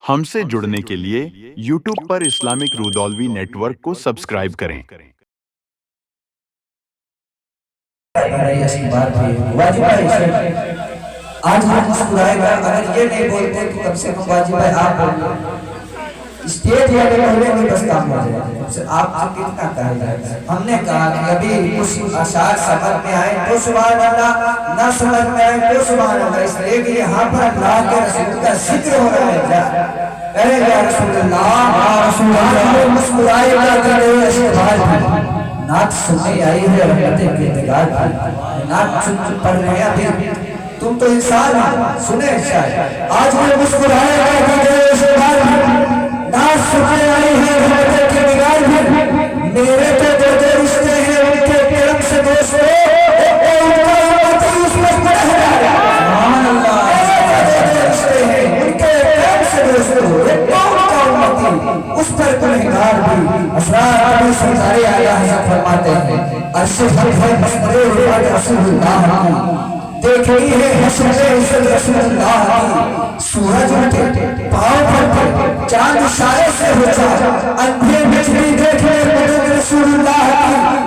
ہم سے جڑنے کے لیے یوٹیوب پر اسلامک رودولوی نیٹ ورک کو سبسکرائب کریں۔ ایسی بات ہے واجب ہے آج ہم مسکرائے گا اگر یہ نہیں بولتے تو کم سے کم واجب ہے آپ بولو اسٹیج والے بولے میں بس کام ہو جائے آپ سے کتنا کہا جائے ہم نے کہا کہ ابھی کچھ اشعار سمجھ میں آئے تو سبحان اللہ نہ سمجھ میں آئے تو سبحان اللہ اس لیے کہ یہاں پر اللہ کے رسول کا ذکر ہو رہا ہے کیا ارے یا رسول اللہ مسکرائے گا کہ ایسی بات ہے نعت سننے آئی ہے رحمت کے نگار کی نعت سن پڑھ رہے ہیں ابھی تم تو انسان ہیں سنیں شاید آج میں مسکرائے گا کہ ایسی بات ہے نعت سننے آئی ہے رحمت کے نگار کی میرے تو جو رشتے ہیں ان کے کرم سے دوستو ان کا امتی اس میں پڑھ رہا ہے سبحان اللہ میرے جو رشتے ہیں ان کے کرم سے دوستو ان کا امتی اس پر گنہگار بھی اسرار ابھی سرکاری آیا حضرت فرماتے ہیں عرش پر مسئلے روایت رسول اللہ کی دیکھنی ہے حسن عزت رسول اللہ کی سورج اٹھے پاؤں پر چاند اشارے سے ہوتا اندھے بجلی دیکھے مدد رسول اللہ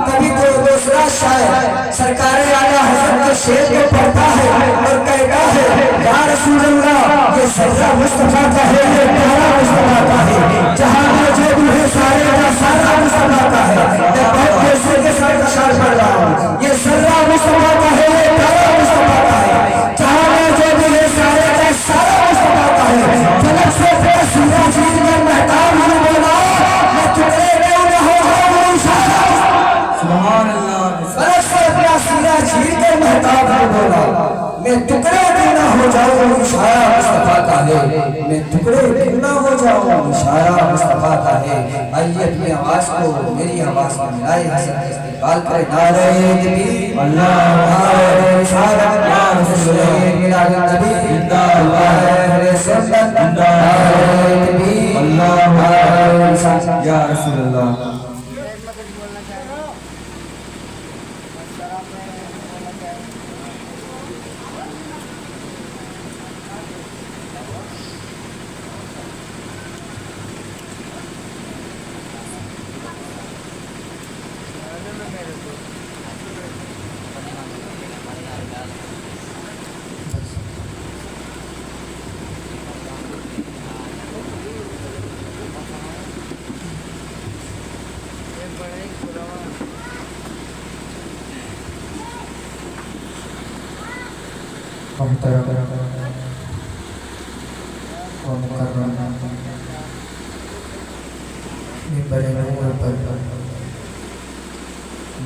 کی کبھی تو دوسرا شاعر سرکار آیا حضرت کے شعر کو پڑھتا ہے اور کہتا ہے یا رسول اللہ یہ ذرہ مصطفیٰ کا ہے یہ پیارا مصطفیٰ کا ہے جہاں میں جو بھی ہے سارے کا سارا مصطفیٰ کا ہے میں بہت پیسے کے ساتھ اشعار پڑھ رہا ہوں یہ ذرہ مصطفیٰ کا ہے یہ پیارا مصطفیٰ کا ہے جہاں میں جو بھی ہے سارے کا سارا مصطفیٰ کا ہے فلک سے پھر سورہ چیز میں مہتاب ہوں بولا میں ٹکڑے کیوں نہ ہو جاؤں اشارہ سبحان اللہ فلک سے اپنا سورہ چیز میں مہتاب ہوں بولا میں ٹکڑے کیوں نہ ہو جاؤں اشارہ مصطفیٰ کا ہے میں ٹکڑے کیوں نہ ہو جاؤں اشارہ مصطفیٰ کا ہے آئیے اپنی آواز کو میری آواز کو ملائے حسن کے استقبال کرے نعرہ تکبیر اللہ رسالت یا رسول اللہ نبی اللہ سنت نعرہ تکبیر اللہ رسالت یا رسول اللہ محترم و مکرم منبر نور پر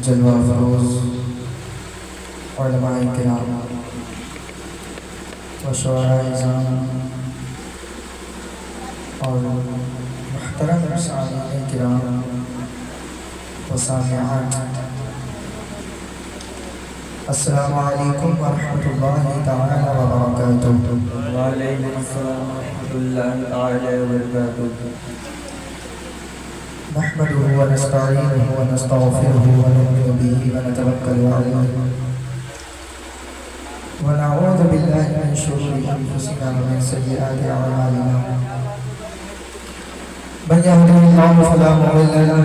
جلوہ افروز علماء کرام و شعراء اعظام اور محترم سامعین کرام و سامعات السلام علیکم ورحمۃ اللہ تعالی وبرکاتہ وعلیکم السلام ورحمۃ اللہ تعالی وبرکاتہ نحمده ونستعینه ونستغفره ونؤمن به ونتوکل علیہ ونعوذ باللہ من شرور انفسنا ومن سیئات اعمالنا من يهده الله فلا مضل له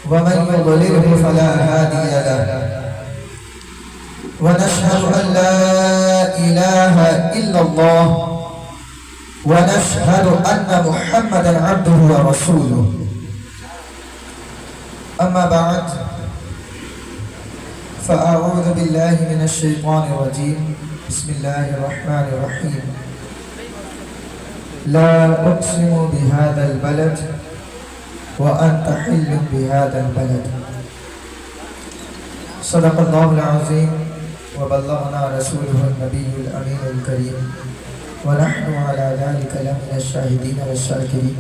ومن يضلله فلا هادي له ونشهد أن لا إله إلا الله ونشهد أن محمدا عبده ورسوله أما بعد فأعوذ بالله من الشيطان الرجيم بسم الله الرحمن الرحيم لا أقسم بهذا البلد وأنت حل بهذا البلد صدق الله العظيم وبلغنا رسوله النبي الأمين الكريم ونحن على ذلك لمن الشاهدين والشاكرين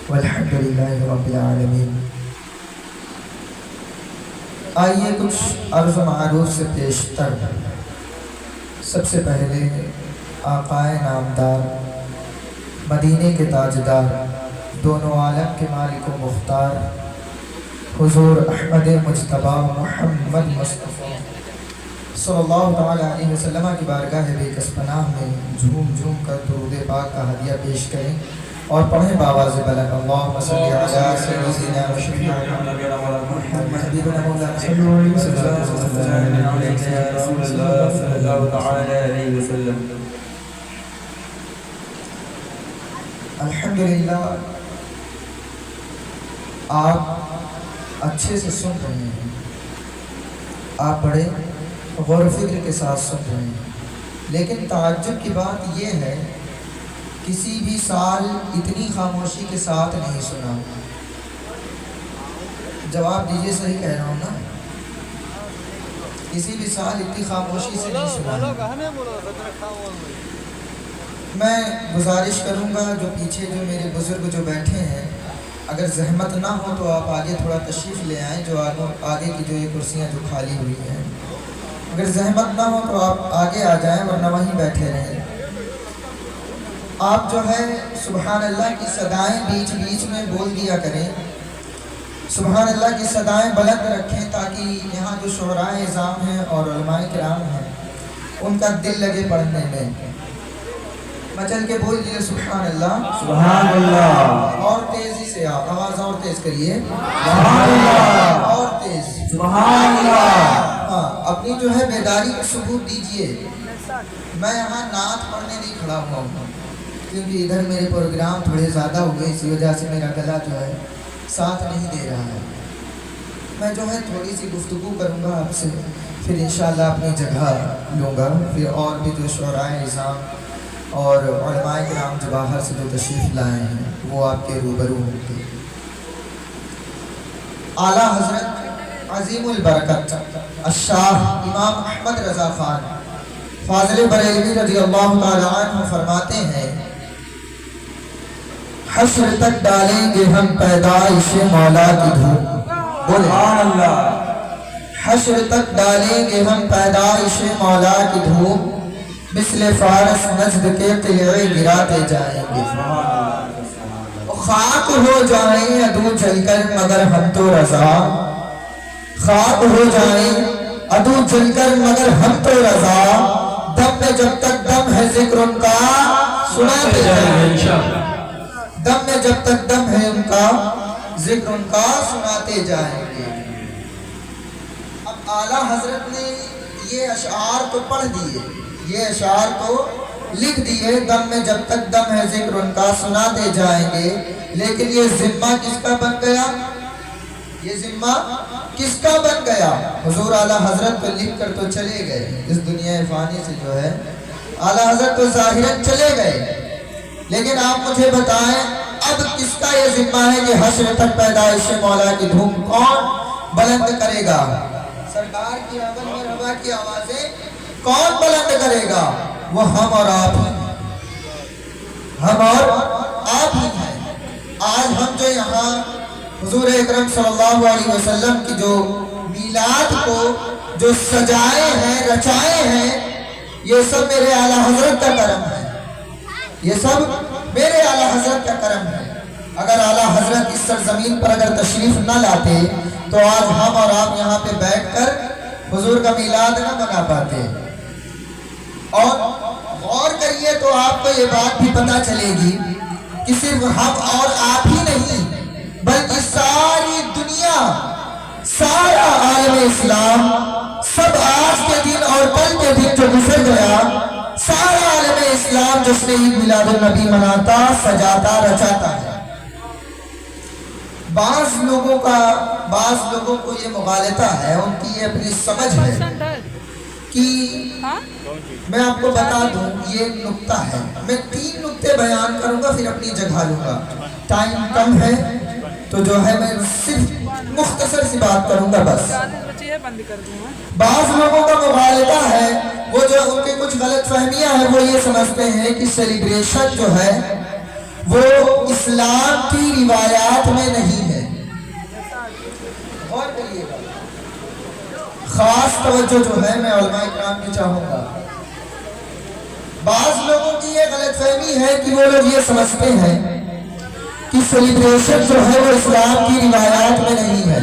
والحمد لله رب العالمين آئیے کچھ عرض و معروف سے پیشتر سب سے پہلے آقائے نامدار مدینے کے تاجدار دونوں عالم کے مالک و مختار حضور احمد مجتبی محمد مصطفیٰ صلی اللہ تعالیٰ علیہ وسلم کی بارگاہ بے کس پناہ میں جھوم جھوم کر درود پاک کا ہدیہ پیش کریں اور پڑھیں باواز بلند اللہم صلی علی سیدنا و شفیعنا محمد حبیبنا مولانا صلی اللہ علیہ وسلم. الحمدللہ آپ اچھے سے سن رہے ہیں، آپ بڑے غور و فکر کے ساتھ سن رہے ہیں، لیکن تعجب کی بات یہ ہے کسی بھی سال اتنی خاموشی کے ساتھ نہیں سنا. جواب دیجیے، صحیح کہہ رہا ہوں نا؟ کسی بھی سال اتنی خاموشی سے نہیں سنا. میں گزارش کروں گا جو پیچھے جو میرے بزرگ جو بیٹھے ہیں، اگر زحمت نہ ہو تو آپ آگے تھوڑا تشریف لے آئیں، جو آگے کی جو یہ کرسیاں جو خالی ہوئی ہیں، اگر زحمت نہ ہو تو آپ آگے آ جائیں ورنہ وہیں بیٹھے رہیں. آپ جو ہے سبحان اللہ کی صدائیں بیچ بیچ میں بول دیا کریں، سبحان اللہ کی صدائیں بلند رکھیں تاکہ یہاں جو شعراء اعظام ہیں اور علماء کرام ہیں ان کا دل لگے پڑھنے میں. مچل کے بول دیئے سبحان اللہ، سبحان اللہ، اور تیزی سے آپ آواز اور تیز کریے، سبحان اللہ، اور تیز، سبحان اللہ. ہاں، اپنی جو ہے بیداری کا ثبوت دیجئے. میں یہاں نعت پڑھنے نہیں کھڑا ہوا ہوں کیونکہ ادھر میرے پروگرام تھوڑے زیادہ ہو گئے، اسی وجہ سے میرا گلا جو ہے ساتھ نہیں دے رہا ہے. میں جو ہے تھوڑی سی گفتگو کروں گا آپ سے، پھر انشاءاللہ اپنی جگہ لوں گا، پھر اور بھی جو شعراء اعظام اور علماء کرام جو باہر سے جو تشریف لائے ہیں وہ آپ کے روبرو ہوں گے. اعلیٰ حضرت عظیم البرکت الشاہ امام احمد رضا خان فاضل بریلوی رضی اللہ تعالیٰ عنہ فرماتے ہیں، حشر تک ڈالیں گے ہم پیدائش مولا کی دھوم. بولے سبحان اللہ. حشر تک ڈالیں گے ہم پیدائش مولا کی دھوم، مثل فارس نجد کے قلعے گراتے جائیں گے. خاک ہو جائیں عدو جل کر مگر ہم تو رضا، خاک ہو جائیں عدو جل کر مگر ہم تو رضا، دم میں جب تک دم ہے ذکر ان کا سناتے جائیں گے. دم میں جب تک دم ہے ان کا ذکر ان کا سناتے جائیں گے. اب اعلیٰ حضرت نے یہ اشعار تو پڑھ دیے، یہ اشعار تو لکھ دیے، دم میں جب تک دم ہے ذکر ان کا سناتے جائیں گے، لیکن یہ ذمہ کس کا بن گیا؟ یہ ذمہ کس کا بن گیا؟ حضور اعلیٰ حضرت تو لکھ کر تو چلے گئے اس دنیا فانی سے، جو ہے اعلیٰ حضرت تو ظاہراً چلے گئے، لیکن آپ مجھے بتائیں اب کس کا یہ ذمہ ہے کہ حشر تک پیدائش مولا کی دھوم کون بلند کرے گا؟ سرکار کی آمد مرحبا کی آوازیں کون بلند کرے گا؟ وہ ہم اور آپ ہی ہیں، ہم اور آپ ہی ہیں. آج ہم جو یہاں حضور اکرم صلی اللہ علیہ وسلم کی جو میلاد کو جو سجائے ہیں، رچائے ہیں، یہ سب میرے اعلیٰ حضرت کا کرم ہے، یہ سب میرے اعلیٰ حضرت کا کرم ہے. اگر اعلیٰ حضرت اس سرزمین پر اگر تشریف نہ لاتے تو آج ہم اور آپ یہاں پہ بیٹھ کر حضور کا میلاد نہ منا پاتے. اور غور کریے تو آپ کو یہ بات بھی پتہ چلے گی کہ صرف ہم اور آپ ہی نہیں بلکہ ساری دنیا، سارا عالم اسلام، سب آج کے دن اور کل کے دن جو گزر گیا، سارا عالم اسلام جشن عید میلاد النبی مناتا، سجاتا، رچاتا ہے. بعض لوگوں کو یہ مغالطہ ہے، ان کی یہ اپنی سمجھ ہے کہ میں آپ کو بتا دوں یہ نکتہ ہے. میں 3 نکتے بیان کروں گا پھر اپنی جگہ لوں گا، ٹائم کم ہے تو جو ہے میں صرف مختصر سی بات کروں گا بس. بعض لوگوں کا مغالطہ ہے، وہ جو ان کے کچھ غلط فہمیاں ہیں، وہ یہ سمجھتے ہیں کہ سیلیبریشن جو ہے وہ اسلام کی روایات میں نہیں ہے. غور کریے گا، خاص توجہ جو ہے میں علماء کرام کی چاہوں گا. بعض لوگوں کی یہ غلط فہمی ہے کہ وہ لوگ یہ سمجھتے ہیں کہ سیلیبریشن جو ہے وہ اسلام کی روایات میں نہیں ہے.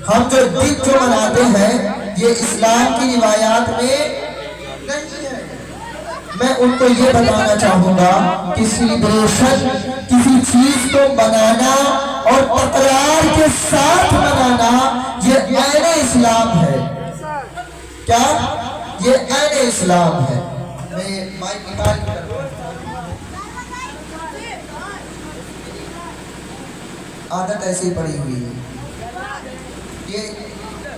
ہم جو دن جو مناتے ہیں یہ اسلام کی روایات میں نہیں ہے. میں ان کو یہ بتانا چاہوں گا کہ سیلیبریشن کسی چیز کو منانا اور تکرار کے ساتھ منانا یہ عین اسلام ہے. کیا؟ یہ عین اسلام ہے. میں مائک نکال کر عادت ایسی پڑی ہوئی ہے. یہ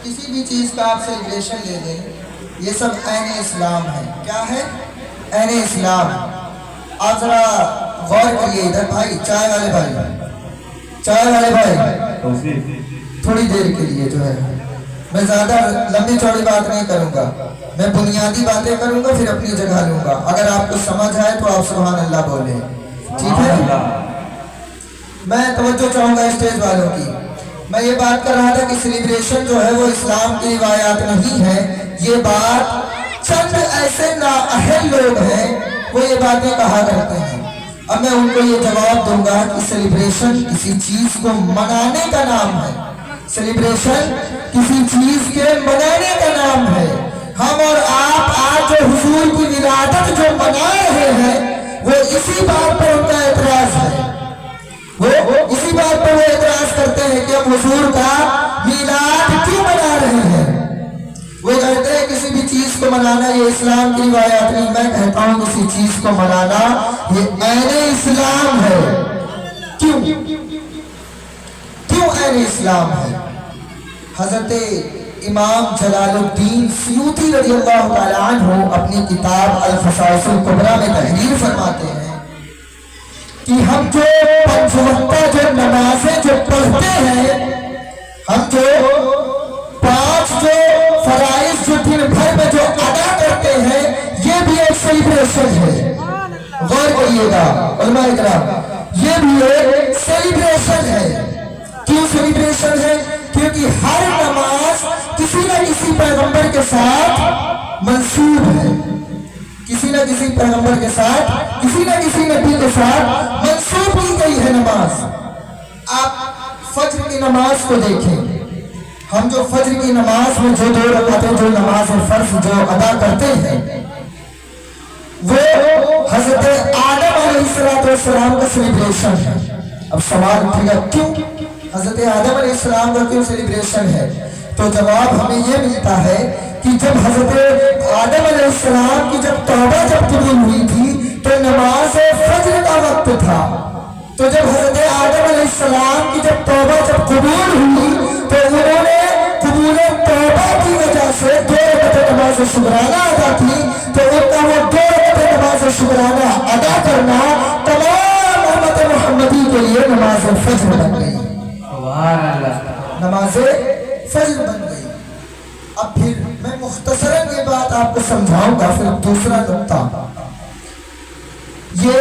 کسی بھی چیز کا آپ سیلیبریشن لے لیں، یہ سب عین اسلام ہے. کیا ہے؟ عین اسلام. آپ ذرا غور کریے ادھر بھائی، چائے والے بھائی تھوڑی دیر کے لیے جو ہے میں زیادہ لمبی چوڑی بات نہیں کروں گا، میں بنیادی باتیں کروں گا، پھر اپنی جگہ لوں گا. اگر آپ کو سمجھ آئے تو آپ سبحان اللہ بولیں. ٹھیک ہے؟ میں توجہ چاہوں گا اسٹیج والوں کی. میں یہ بات کر رہا تھا کہ سیلیبریشن جو ہے وہ اسلام کی روایات نہیں ہے. یہ بات چند ایسے نااہل لوگ ہیں وہ یہ باتیں کہا کرتے ہیں. اب میں ان کو یہ جواب دوں گا کہ سیلیبریشن کسی چیز کو منانے کا نام ہے. سیلیبریشن کسی چیز کے منانے کا نام ہے. ہم اور آپ آج جو حضور کی ولادت جو منا رہے ہیں وہ اسی بات پر ان کا اعتراض ہے. وہ اسی بات پر وہ اعتراض کرتے ہیں کہ ہم حضور کا میلاد کیوں منا رہے ہیں. وہ کہتے ہیں کسی بھی چیز کو منانا یہ اسلام کی روایات نہیں. میں کہتا ہوں کسی چیز کو منانا یہ عین اسلام ہے. کیوں عین اسلام ہے؟ حضرت امام جلال الدین سیوطی رضی اللہ تعالیٰ عنہ اپنی کتاب الخصائص الکبریٰ میں تحریر فرماتے ہیں کہ ہم جو پنج وقتہ جو نمازیں جو پڑھتے ہیں، ہم جو پانچ جو فرائض جو دن بھر میں جو ادا کرتے ہیں، یہ بھی ایک سیلیبریشن ہے. غور کریے گا علماء اکرام، یہ بھی ایک سیلیبریشن ہے. کیوں سیلیبریشن ہے؟ کیونکہ ہر نماز کسی نہ کسی پیغمبر کے ساتھ منسوب ہے. کسی نہ کسی پیغمبر کے ساتھ، کسی نہ کسی نبی کے ساتھ منسوب کی گئی ہے نماز. آپ فجر کی نماز کو دیکھیں. ہم جو فجر کی نماز میں جو 2 رکعتیں جو نماز فرض جو ادا کرتے ہیں وہ حضرت آدم علیہ السلام کا سیلیبریشن ہے. اب سوال اٹھے گا کیوں حضرت آدم علیہ السلام کا کیوں سیلیبریشن ہے؟ تو جواب ہمیں یہ ملتا ہے کہ جب حضرت آدم علیہ السلام کی جب توبہ جب قبول ہوئی تھی تو نماز فجر کا وقت تھا. تو جب حضرت آدم علیہ السلام کی جب توبہ جب قبول ہوئی تو انہوں نے قبول توبہ کی وجہ سے 2 رکعتیں نماز شکرانہ ادا کی. تو ان کا وہ 2 رکعتیں نماز شکرانہ ادا کرنا تمام امت محمدی کے لیے نماز فجر بن گئی. نماز فجر بن گئی. اب پھر میں مختصراً یہ بات آپ کو سمجھاؤں گا. پھر دوسرا نقطہ یہ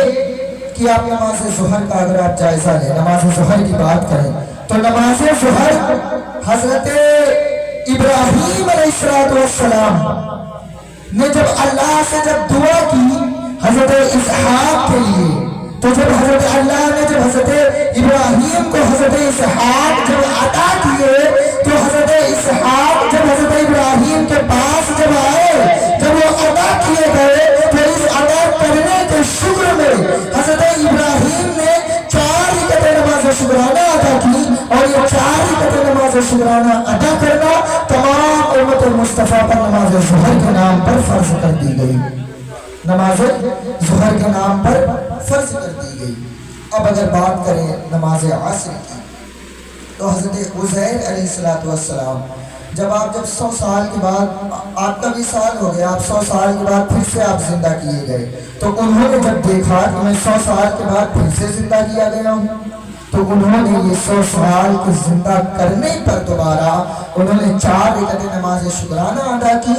کہ آپ نماز ظہر کا اگر آپ جائزہ لیں، نماز ظہر کی بات کریں تو نماز ظہر حضرت ابراہیم علیہ السلام نے جب اللہ سے جب دعا کی حضرت اسحاق کے لیے، تو جب حضرت اللہ نے جب حضرت ابراہیم کو حضرت اسحاق جب عطا کیے تو حضرت اسحاق جب حضرت ابراہیم کے پاس جب آئے، جب وہ عطا کیے گئے تو اس عطا کرنے کے شکر میں حضرت ابراہیم نے 4 رکعتیں نماز شکرانہ ادا کی. اور یہ 4 رکعتیں نماز شکرانہ ادا کرنا تمام امت مصطفیٰ پر نماز ظہر کے نام پر فرض کر دی گئی. نماز ظہر کے نام پر فرض کر دی گئی. اب اگر بات کریں نماز عصر کی تو حضرت عزیر علیہ السلام جب 100 سال کے بعد آپ کا بھی سال ہو گیا، آپ 100 سال کے بعد پھر سے آپ زندہ کیے گئے، تو انہوں نے جب دیکھا کہ میں 100 سال کے بعد پھر سے زندہ کیا گیا ہوں تو انہوں نے یہ 100 سال کے زندہ کرنے پر دوبارہ انہوں نے 4 رکعتیں نماز شکرانہ ادا کی.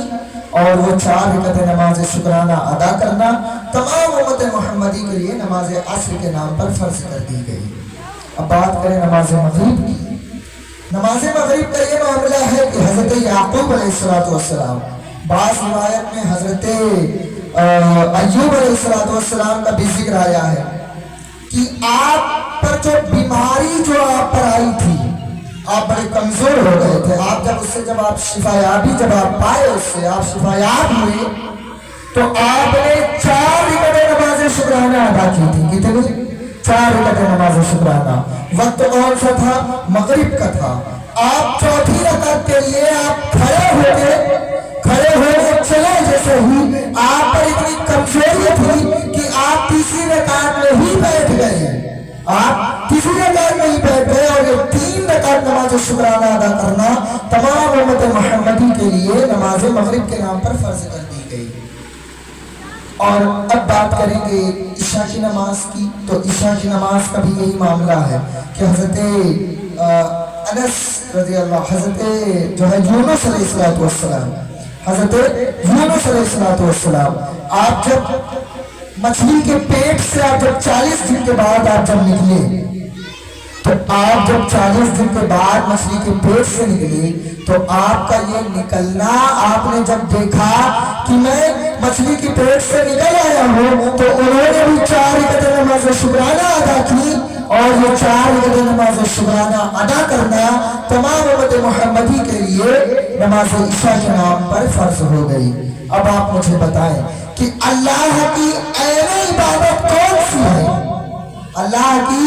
اور وہ 4 رکعتیں نماز شکرانہ ادا کرنا تمام امت محمدی کے لیے نماز عصر کے نام پر فرض کر دی گئی. اب بات کریں نماز مغرب کی. نماز مغرب کا یہ معاملہ ہے کہ حضرت یعقوب علیہ السلام، بعض روایت میں حضرت ایوب علیہ السلام کا بھی ذکر آیا ہے کہ آپ پر جو بیماری جو آپ پر آئی تھی، آپ بڑے کمزور ہو گئے تھے. آپ جب اس سے جب آپ شفایابی جب آپ پائے، اس سے آپ شفایاب ہوئے تو تو آپ نے 4 رکعتیں نماز شکرانہ ادا کی تھی. کتنی؟ 4 رکعتیں نماز شکرانہ. وقت کون سا تھا؟ مغرب کا تھا. آپ چوتھی رکعت کے لیے آپ کھڑے ہو کے چلے جیسے ہی آپ پر اتنی کمزوری تھی کہ آپ تیسری رکعت میں ہی بیٹھ گئے. آپ تیسری رکعت میں ہی بیٹھ گئے اور یہ 3 رکعت نماز شکرانہ ادا کرنا تمام امت محمدی کے لیے نماز مغرب کے نام پر فرض کر دی گئی. اور اب بات کریں گے عشاء کی نماز کی. تو عشاء کی نماز کا بھی یہی معاملہ ہے کہ حضرت انس رضی اللہ حضرت جو ہے یونس علیہ السلام حضرت یونس علیہ السلام آپ جب مچھلی کے پیٹ سے آپ جب 40 دن کے بعد آپ جب نکلے تو آپ جب 40 دن کے بعد مچھلی کے پیٹ سے نکلے تو آپ کا یہ نکلنا آپ نے جب دیکھا کہ میں مچھلی کے پیٹ سے نکل آیا ہوں تو انہوں نے بھی 4 رکعتیں نماز شکرانہ ادا کی. اور یہ 4 رکعتیں نماز شکرانہ ادا کرنا تمام امت محمدی کے لیے نماز عشاء کے نام پر فرض ہو گئی. اب آپ مجھے بتائیں کہ اللہ کی عین عبادت کون سی ہے؟ اللہ کی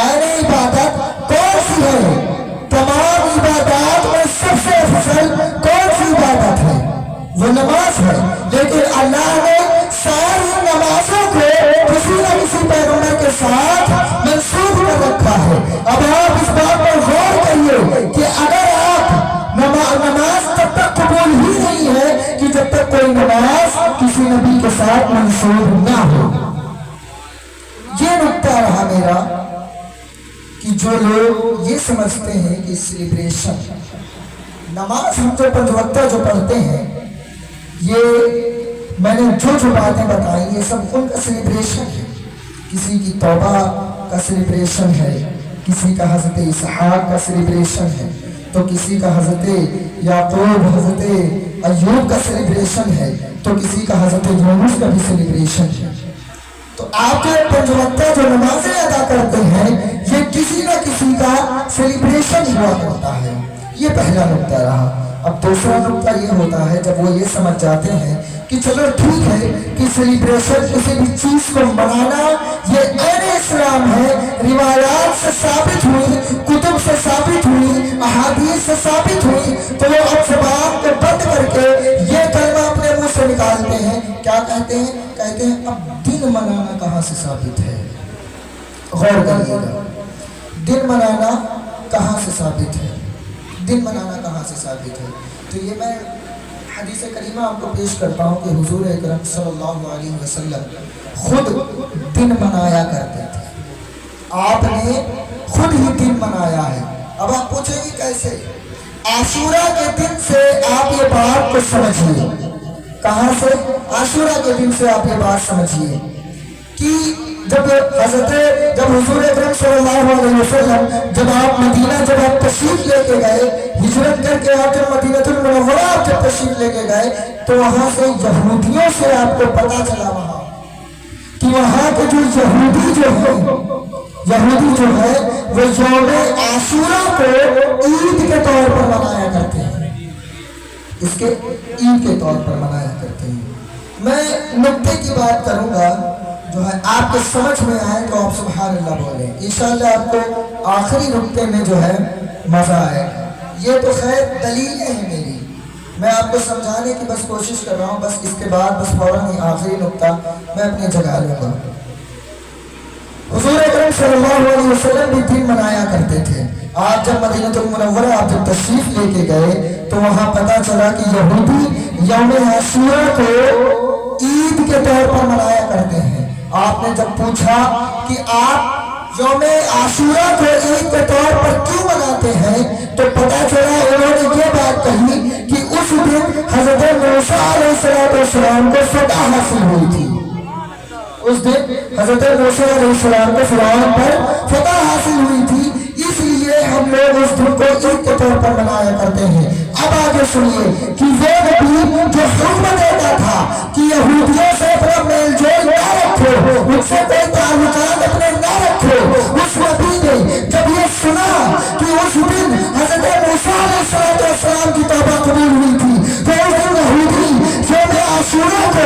عین عبادت کون سی ہے؟ تمام عبادات میں سب سے افضل کون سی عبادت ہے؟ وہ نماز ہے. لیکن اللہ نے ساری نمازوں کو کسی نہ کسی پیغمبر کے ساتھ منسوب کر رکھا ہے. اب آپ اس بات پر غور کریے کہ اگر آپ نماز تب تک قبول ہی نہیں ہے کہ جب تک کوئی نماز کسی نبی کے ساتھ منسوب نہ ہو. یہ نکتہ رہا میرا کہ جو لوگ یہ سمجھتے ہیں کہ سیلیبریشن نماز ہم جو 5 وقتہ جو پڑھتے ہیں یہ میں نے جو باتیں بتائی یہ سب ان کا سیلیبریشن ہے. کسی کی توبہ کا سیلیبریشن ہے, کسی کا حضرت اسحاق کا سیلیبریشن ہے, تو کسی کا حضرت یعقوب حضرت ایوب کا سیلیبریشن ہے, تو کسی کا حضرت یونس کا بھی سیلیبریشن ہے. تو آپ جو 5 وقتہ جو نمازیں ادا کرتے ہیں یہ کسی نہ کسی کا سیلیبریشن ہوا کرتا ہے. یہ پہلا نقطہ رہا. اب دوسرا نقطہ یہ ہوتا ہے جب وہ یہ سمجھ جاتے ہیں کہ چلو ٹھیک ہے کہ سیلیبریشن کسی بھی چیز کو منانا یہ عین اسلام ہے, روایات سے ثابت ہوئی, کتب سے ثابت ہوئی, احادیث سے ثابت ہوئی, تو وہ اب زبان کو بند کر کے یہ کلمہ اپنے منہ سے نکالتے ہیں. کیا کہتے ہیں؟ کہتے ہیں اب دن منانا کہاں سے ثابت ہے؟ غور کریے گا, دن منانا کہاں سے ثابت ہے؟ دن منانا کہاں سے ثابت ہے؟ تو یہ میں حدیث کریمہ آپ کو پیش کرتا ہوں کہ حضور اکرم صلی اللہ علیہ وسلم خود دن منایا کرتے تھے. آپ نے خود ہی دن منایا ہے. اب آپ پوچھیں گے کیسے؟ عاشورہ کے دن سے آپ یہ بات کو سمجھیے. کہاں سے؟ عاشورہ کے دن سے آپ یہ بات سمجھیے کہ جب حضور اکرم صلی اللہ علیہ وسلم جب آپ مدینہ جب آپ تشریف لے کے گئے, ہجرت کر کے آپ جب مدینہ المنورہ آپ جب تشریف لے کے گئے تو وہاں سے یہودیوں سے آپ کو پتا چلا وہاں کہ وہاں کے جو یہودی جو ہے وہ یوم عاشورہ کو عید کے طور پر منایا کرتے ہیں. اس کے عید کے طور پر منایا کرتے ہیں. میں نقطے کی بات کروں گا جو ہے آپ کے سمجھ میں آئے تو آپ سبحان اللہ بولیں. انشاءاللہ آپ کو آخری نقطے میں جو ہے مزہ آئے گا. یہ تو خیر دلیلیں ہیں میری, میں آپ کو سمجھانے کی بس کوشش کر رہا ہوں. بس اس کے بعد بس فوراً ہی آخری نقطہ میں اپنے جگہ لوں گا. حضور اکرم صلی اللہ علیہ وسلم بھی دن منایا کرتے تھے. آپ جب مدینہ المنورہ آپ جب تشریف لے کے گئے تو وہاں پتا چلا کہ یہودی یوم عاشورہ کو عید کے طور پر منایا کرتے ہیں. آپ نے جب پوچھا کہ آپ یوم عاشورہ کو عید کے طور پر کیوں مناتے ہیں تو پتا چلا انہوں نے یہ بات کہی کہ اس دن حضرت موسیٰ علیہ السلام کو فتح حاصل ہوئی تھی. اس دن حضرت موسیٰ علیہ السلام کو فرعون پر فتح حاصل ہوئی تھی, اس لیے ہم لوگ اس دن کو عید کے طور پر منایا کرتے ہیں. اب آگے سنیے کہ وہ نبی جو حکم دیتا تھا کہ یہودیوں سے اپنا میل جول نہ رکھو, ان سے کوئی تعلقات اپنے نہ رکھو, اس نبی نے جب یہ سنا کہ اس دن حضرت موسیٰ علیہ السلام کی توبہ قبول ہوئی تھی تو اس دن یہودی یوم عاشورہ کو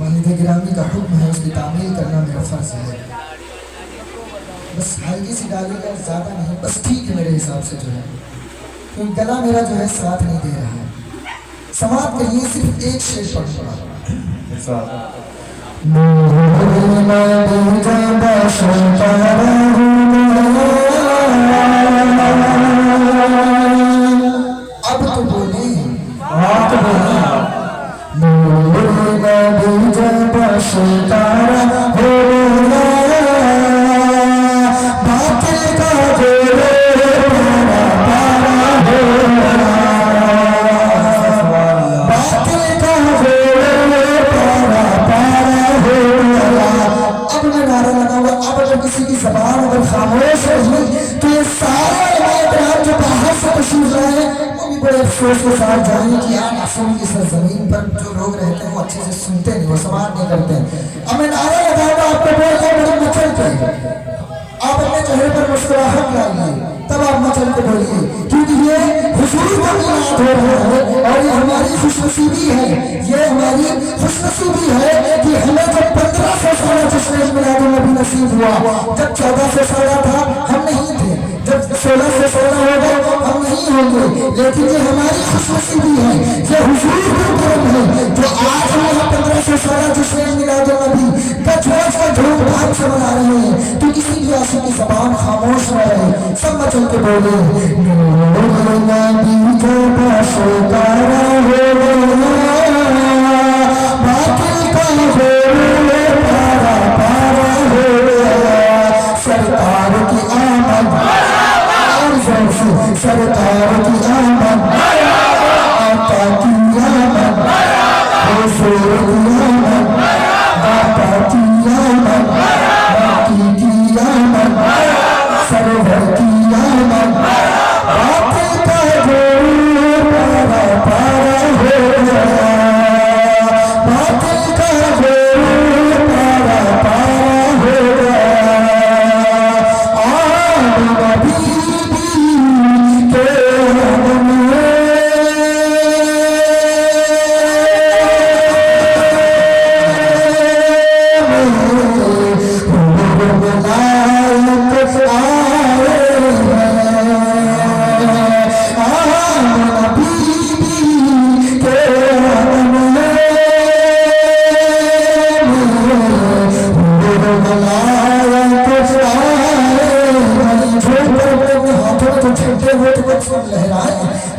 والد گرامی کا حکم ہے، اس کی تعمیل کرنا میرا فرض ہے. بس ہلکی سی ڈالی گا، زیادہ نہیں، بس ٹھیک ہے میرے حساب سے جو ہے، کیونکہ گلا میرا جو ہے ساتھ نہیں دے رہا ہے. سماعت کے لیے صرف ایک شعر پڑھوں گا. اب تو بولے، آپ بولے. کسی کی زبان اگر خاموش رہی تو یہ سارے علماء جو باہر سے تشریف لائے وہ بھی بڑے افسوس کے ساتھ جائیں کہ یہاں معصوم کی سرزمین پر جو لوگ رہتے ہیں وہ اچھے سے سنتے نہیں، وہ سماعت نہیں کرتے. اب میں نعرہ لگاؤں گا، آپ کو بول کے بڑے مچل کے آپ اپنے چہرے پر مسکراہٹ لائیے، تب آپ مچل کے بولیے، کیونکہ یہ حضور کو میلاد ہو رہا ہے اور یہ ہماری خوش نصیبی ہے، یہ ہماری خوش نصیبی ہے کہ ہمیں جب 1500 سالہ جشن میلاد النبی نصیب ہوا، جب 1400 سالہ تھا ہم نہیں تھے، جب 1600 سالہ ہوگا ہم نہیں ہوں گے، لیکن یہ ہماری خوش نصیبی ہے، یہ حضور کا کرم ہے جو آج ہم یہاں 1500 سالہ جشن میلاد النبی کا جوش کا دھوم دھام سے منا رہے ہیں. تو کسی بھی عاشق کی زبان خاموش نہ رہے، سب مچل کے بولے. نور نبی کا پاشکارا ہو باطل کا غرور پارا پارا ہو سرکار کی آمد اور زور سے سرکار کی آمد آقا کی آمد حضور کی آمد آقا کی آمد باقی کی آمد سرور کی آمد باطل کا غرور پارا پارا ہو باطل کا غرور پارا پارا ہو آمد بی بی کے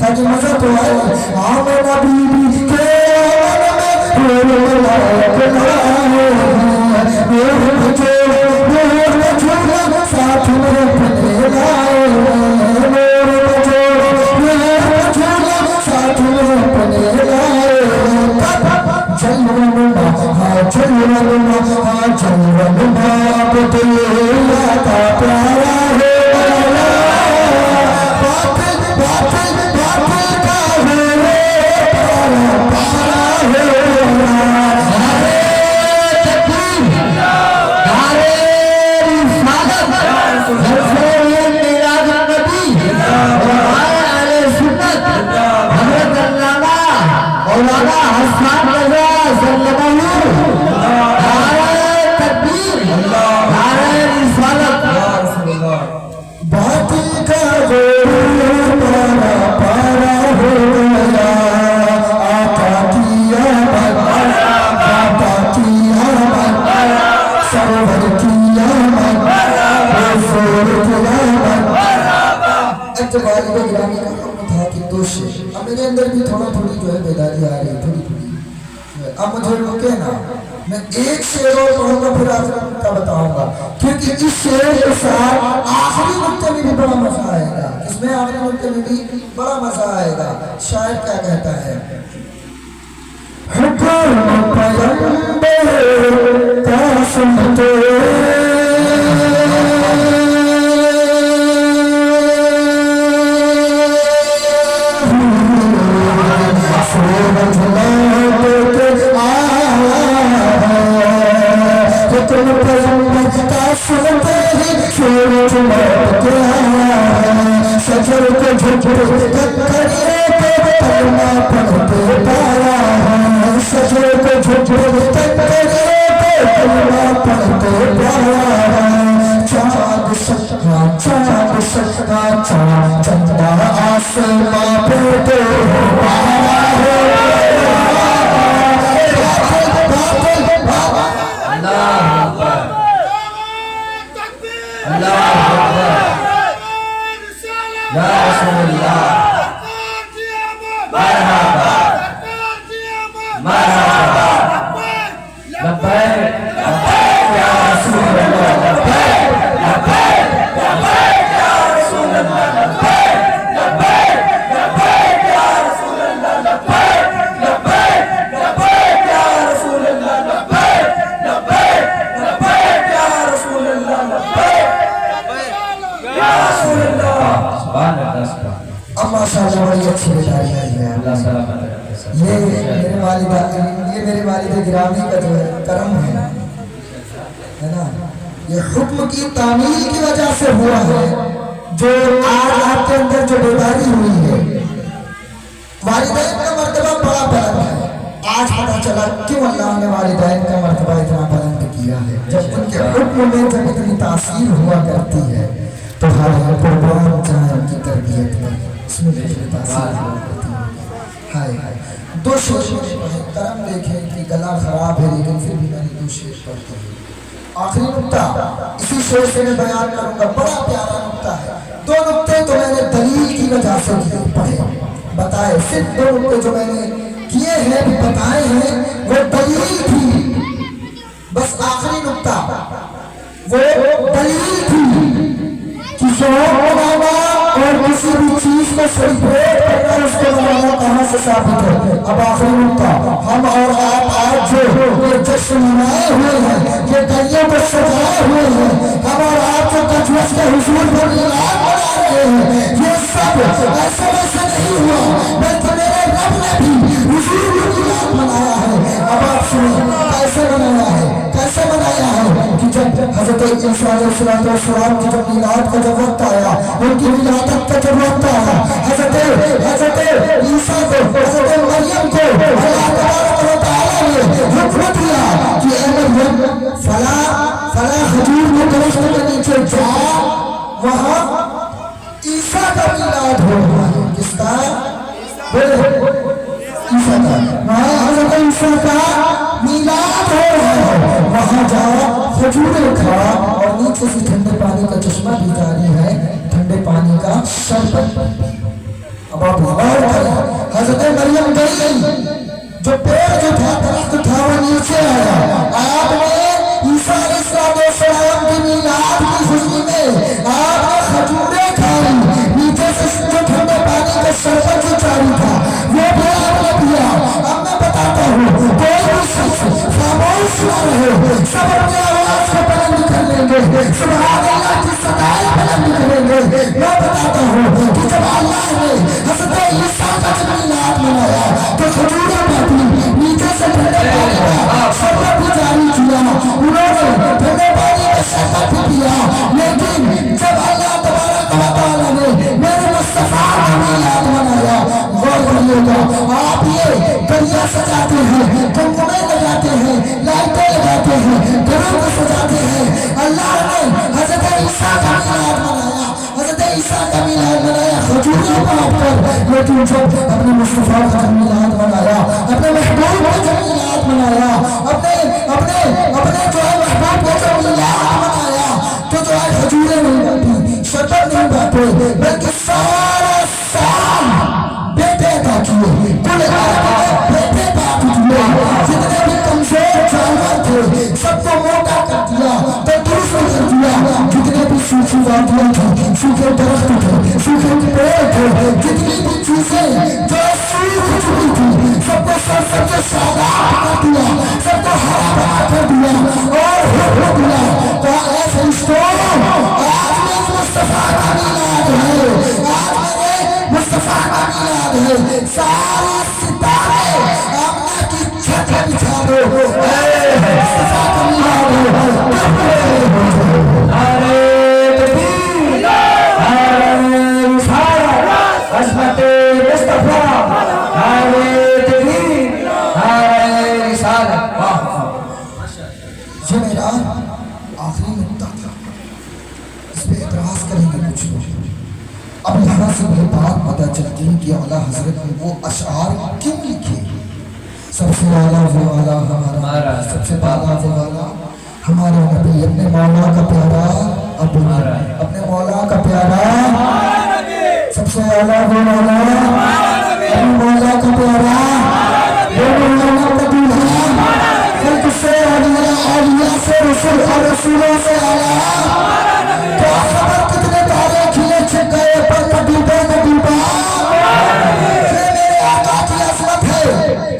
تاکہ مزہ تو آئے. آمنہ بی بی کے آمن میں روح لائق لائے میرے بچے میرے بچے ساتھ میں پنے لائے میرے بچے میرے بچے ساتھ میں پنے لائے. جلونا ہاں جلونا ہاں جلونا بطلیا کا پیارا ہے میرے اندر بھی تھوڑی جو ہے بیداری آ رہی تھوڑی. اب مجھے روکے نا، میں ایک شعر اور پڑھوں گا پھر آپ کا بتاؤں گا، کیونکہ اس شعر کے ساتھ آخری نقطے میں بھی بڑا مزہ آئے گا. اس میں آخری نقطے میں بھی بڑا مزہ آئے گا. شاعر کیا کہتا ہے؟ حکم پیغمبر کا سنتے سجر کو جھجھر کریے تو پلنا پڑھتے پایا ہے سجر کو جھجھر والدہ یہ میرے والد گرامی کا جو ہے کرم ہے نا، یہ حکم کی تعمیل کی وجہ سے ہوا ہے جو آج آپ کے اندر جو بیداری ہوئی ہے۔ والدین کا مرتبہ بڑا بلند ہے، آج پتا چلا کیوں اللہ نے والدین کا مرتبہ اتنا بلند کیا ہے۔ جب ان کے حکم میں جب اتنی تاثیر ہوا کرتی ہے تو ہمارے قربان چاہے ان کی تربیت میں اس میں اتنی تاثیر ہوا کرتی ہے۔ ہائے ہائے، دو شعر پڑھے، کرم دیکھیں کہ گلا خراب ہے لیکن پھر بھی میں نے دو شعر پڑھتے ہیں۔ آخری نکتہ اسی شعر سے میں بیان کروں گا، بڑا پیارا نکتہ ہے۔ دو نکتے تو میں نے دلیل کی وجہ سے پڑھے بتائے، صرف دو نکتے جو میں نے کیے ہیں بتائے ہیں وہ دلیل تھی، بس آخری نکتہ وہ دلیل تھی کہ شوق بنانا اور کسی بھی چیز کو سیلیبریٹ کرنا اس کو بنانا کہاں سے ثابت ہے۔ اب آخری نکتہ، ہم اور آپ آج جو یہ جشن منائے ہوئے ہیں، یہ گلیوں کو سجائے ہوئے ہیں، ہم اور آپ جو تجویز کے حضور پر میلاد منا رہے ہیں، یہ سب ایسے ویسے نہیں ہوا بلکہ میرے رب نے بھی حضور پر میلاد منایا ہے۔ اب آپ سنیں کیسے منایا ہے، کیسے منایا ہے کہ جب حضرت عیسیٰ علیہ السلام کی جب میلاد کا جب وقت آیا، ان کی ولادت کا جب وقت آیا، حضرت عیسیٰ کو، حضرت مریم کو اللہ تبارک و تعالیٰ نے حکم دیا کہ اے مریم فلاں کھجور کے درخت کے نیچے جا، وہاں عیسیٰ کا میلاد ہو رہا ہے۔ کس کا؟ بولے عیسیٰ کا، وہاں حضرت عیسیٰ کا میلاد ہو رہا ہے، وہاں جا کھجوریں کھا، اور نیچے سے ٹھنڈے پانی کا چشمہ بھی جاری ہے، ٹھنڈے پانی کا شربت۔ اب آپ غور کریں، حضرت مریم گئی، جو پیڑ جو تھا درخت تھا وہ نیچے آیا، آپ نے عیسیٰ علیہ السلام کی میلاد کی خوشی میں آپ نے کھجوریں کھائی، نیچے سے جو ٹھنڈے پانی کا شربت جو جاری تھا وہ بھی آپ نے پیا۔ اب میں بتاتا ہوں، کوئی بھی شخص خاموش نہ رہے، سب اپنی آواز کو بلند کر لیں گے، سبحان اللہ کی صدائیں بلند کریں گے۔ میں بتاتا ہوں کہ جب اللہ نے حضرت عیسیٰ کا جب میلاد منایا تو کھجوریں بانٹی، نیچے سے ٹھنڈے پانی کا شربت بھی جاری کیا، انہوں نے ٹھنڈے پانی کا شربت بھی پیا، لیکن جب اللہ تبارک و تعالیٰ نے میرے مصطفیٰ کا میلاد منایا، غور کریے گا، آپ یہ گلیاں سجاتے ہیں، گمگمے لگاتے ہیں، لائٹیں لگاتے ہیں، گھروں کو سجاتے ہیں، اللہ نے حضرت عیسیٰ کا میلاد منایا، حضرت عیسیٰ کا میلاد منایا کھجوریں بانٹ کر، لیکن جب اپنے مصطفیٰ کا میلاد منایا، اپنے محبوب کا جب میلاد منایا، اپنے جو ہے محبوب کا جب میلاد منایا تو جو ہے کھجوریں نہیں بانٹی، شربت نہیں بانٹے، بلکہ سارا سال بیٹے عطا کیے، کل بیٹے بانٹ دیے، جتنے بھی کمزور جانور تھے سب کو موٹا کر دیا، تندرست کر دیا، جتنے بھی سوکھی وادیاں تھیں، سوکھے درخت تھے، سوکھے پیڑ تھے، جتنی بھی چیزیں جو سوکھ چکی تھی سب کو سرسبز و شاداب کر دیا، سب کو ہرا بھرا کر دیا اور حکم دیا کہ اے فرشتوں، آج میرے مصطفیٰ کا میلاد ہے، آج میرے مصطفیٰ کا میلاد ہے، سارے ستارے آمنہ کی چھت پہ بچھا دو، اے مصطفیٰ کا میلاد ہے۔ نعرہ تکبیر، نعرہ رسالت، عظمت مصطفیٰ، نعرہ تکبیر، نعرہ رسالت۔ یہ میرا آخری نکتہ تھا، اس پہ اعتراض کریں گے کچھ لوگ۔ اب یہاں سے یہ بات پتہ چلتی ہے کہ اعلیٰ حضرت نے وہ اشعار کیوں لکھے۔ سب سے اعلیٰ وہ اعلیٰ ہمارا، سب سے اعلیٰ وہ اعلیٰ ہمارا نبی، اپنے مولا کا پیارا، اپنے مولا کا پیارا، سب سے اعلیٰ وہ اعلیٰ اپنے مولا کا پیارا، وہ مولانا کا دلہا، خلق سے اولیاء سے رسول اور رسولوں سے اعلیٰ۔ کیا خبر کتنے تارے کھلے چھپ گئے پر نہ ڈوبے نہ ڈوبا۔ یہ میرے آقا کی عظمت ہے،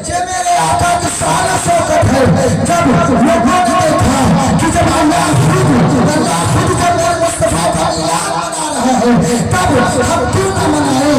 یہ میرے آقا کی شان و شوکت ہے۔ جب لوگوں نے دیکھا کہ جب اللہ خود جب میرے مصطفیٰ کا میلاد منا رہا ہے تب ہم کیوں نہ منائیں،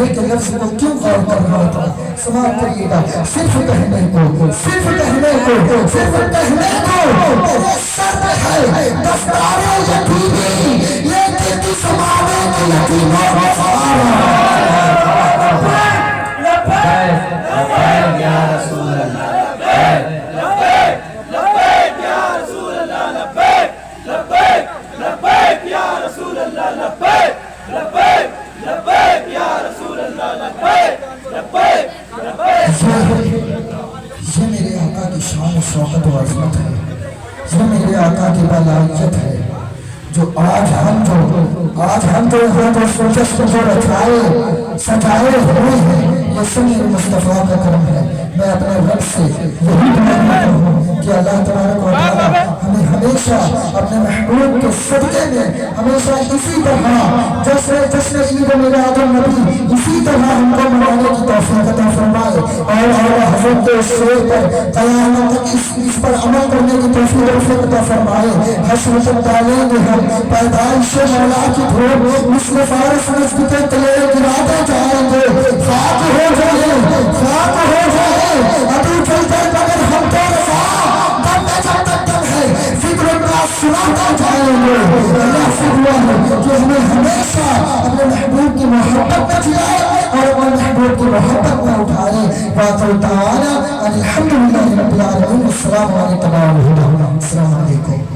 کہنے کے لفظ کو کیوں غور کر رہا ہوتا ہے؟ سماعت کریے گا، صرف کہنے کو میرے سر پہ ہے دستار یتیمی، لیکن اس زمانے کے یتیموں کو سوارا یا رسول اللہ یہ میرے آقا کی شان و شوکت و عظمت ہے، یہ میرے آقا کی بلائیت ہے، جو آج ہم جو یہاں جو سوچس کو جو رچائے سجائے ہوئے ہیں، یہ سنی مصطفیٰ کا کرم ہے۔ میں اپنے رب سے یہی دعا کرتا ہوں کہ اللہ تبارک و تعالیٰ ہمیں ہمیشہ اپنے محبوب کے صدقے میں ہمیشہ اسی طرح جشن عید میلاد النبی اسی طرح ہم کو منانے کی توفیق عطا فرمائے، اور حضرت کے شعر پر قیامت تک اس پر عمل کرنے کی توفیق عطا فرمائے۔ حشر تک ڈالیں گے ہم پیدائش مولا کی دھوپ، مثل فارس نسب کے تلے گراتے جائیں گے، خاک ہو جائے ابھی چلتے مگر ہم تو رضا دم میں جب تک دم ہے فکر کا سناتے جائیں گے۔ اللہ سے دعا ہے کہ ہمیں ہمیشہ اپنے محبوب کی محبت میں جلائے اور اپنے محبوب کی محبت میں اٹھائے۔ وآخر دعوانا الحمدللہ رب العالمین۔ السلام علیکم ورحمۃ اللہ۔ السلام علیکم۔